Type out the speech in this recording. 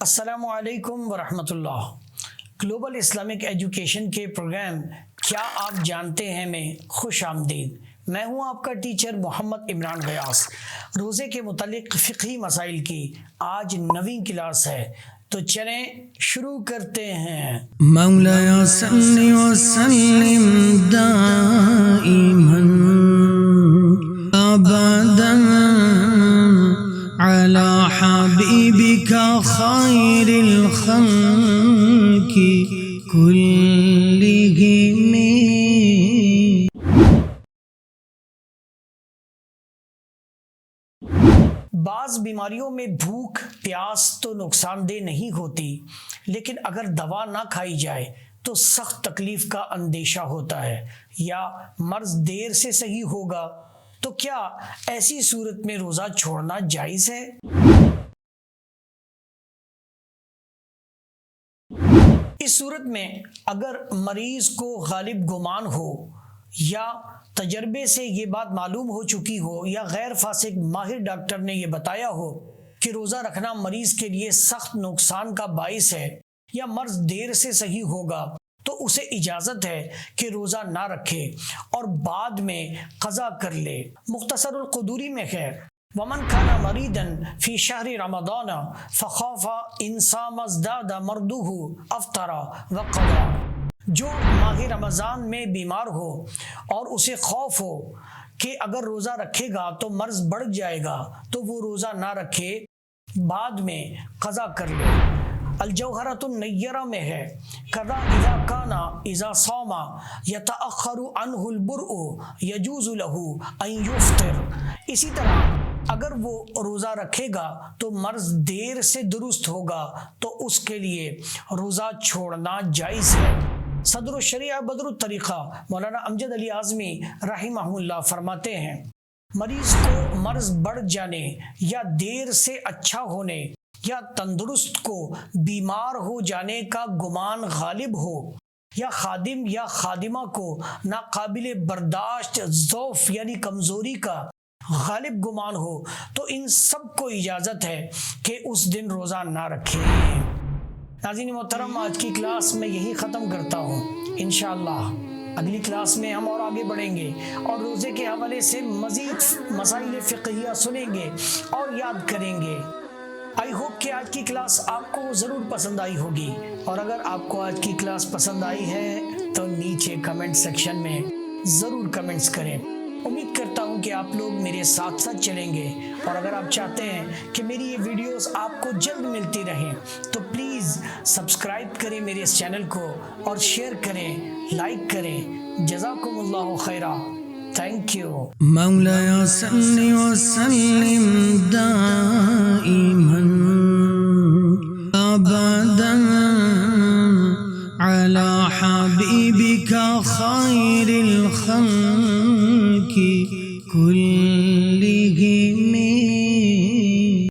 السلام علیکم ورحمۃ اللہ۔ گلوبل اسلامک ایجوکیشن کے پروگرام کیا آپ جانتے ہیں میں خوش آمدید۔ میں ہوں آپ کا ٹیچر محمد عمران غیاث۔ روزے کے متعلق فقہی مسائل کی آج 9ویں کلاس ہے، تو چلیں شروع کرتے ہیں۔ مولایا صلی وسلم دائما ابدا علی حبیبک خیر الخلق کلہم۔ بعض بیماریوں میں بھوک پیاس تو نقصان دہ نہیں ہوتی، لیکن اگر دوا نہ کھائی جائے تو سخت تکلیف کا اندیشہ ہوتا ہے، یا مرض دیر سے صحیح ہوگا تو کیا ایسی صورت میں روزہ چھوڑنا جائز ہے؟ اس صورت میں اگر مریض کو غالب گمان ہو، یا تجربے سے یہ بات معلوم ہو چکی ہو، یا غیر فاسق ماہر ڈاکٹر نے یہ بتایا ہو کہ روزہ رکھنا مریض کے لیے سخت نقصان کا باعث ہے، یا مرض دیر سے صحیح ہوگا، تو اسے اجازت ہے کہ روزہ نہ رکھے اور بعد میں قضا کر لے۔ مختصر القدوری میں ہے، وَمَنْ كَانَ مَرِيدًا فِي شَهْرِ رَمَضَانَ فَخَافَ إِنْ صَامَ ازْدَادَ مَرْضُهُ أَفْطَرَ وَقَضَى۔ جو ماہ رمضان میں بیمار ہو اور اسے خوف ہو کہ اگر روزہ رکھے گا تو مرض بڑھ جائے گا، تو وہ روزہ نہ رکھے، بعد میں قضا کر لے۔ الجوہرۃ النیرہ میں ہے، کذا اذا کان اذا صام یتأخر عنہ البرء یجوز له ان یفطر۔ اسی طرح اگر وہ روزہ رکھے گا تو مرض دیر سے درست ہوگا تو اس کے لیے روزہ چھوڑنا جائز ہے۔ صدر الشریعہ بدر الطریقہ مولانا امجد علی اعظمی رحمہ اللہ فرماتے ہیں، مریض کو مرض بڑھ جانے یا دیر سے اچھا ہونے یا تندرست کو بیمار ہو جانے کا گمان غالب ہو، یا خادم یا خادمہ کو ناقابل برداشت ضعف یعنی کمزوری کا غالب گمان ہو، تو ان سب کو اجازت ہے کہ اس دن روزہ نہ رکھیں۔ ناظرین محترم، آج کی کلاس میں یہی ختم کرتا ہوں۔ انشاءاللہ اگلی کلاس میں ہم اور آگے بڑھیں گے اور روزے کے حوالے سے مزید مسائل فقہیہ سنیں گے اور یاد کریں گے۔ آئی ہوپ کہ آج کی کلاس آپ کو ضرور پسند آئی ہوگی، اور اگر آپ کو آج کی کلاس پسند آئی ہے تو نیچے کمنٹ سیکشن میں ضرور کمنٹس کریں۔ امید کرتا ہوں کہ آپ لوگ میرے ساتھ ساتھ چلیں گے، اور اگر آپ چاہتے ہیں کہ میری یہ ویڈیوز آپ کو جلد ملتی رہیں تو پلیز سبسکرائب کریں میرے اس چینل کو، اور شیئر کریں، لائک کریں۔ جزاکم اللہ خیرہ۔ Thank you. مولایا صلی وسلم دائما ابدا علی حبیبک خیر الخلق کل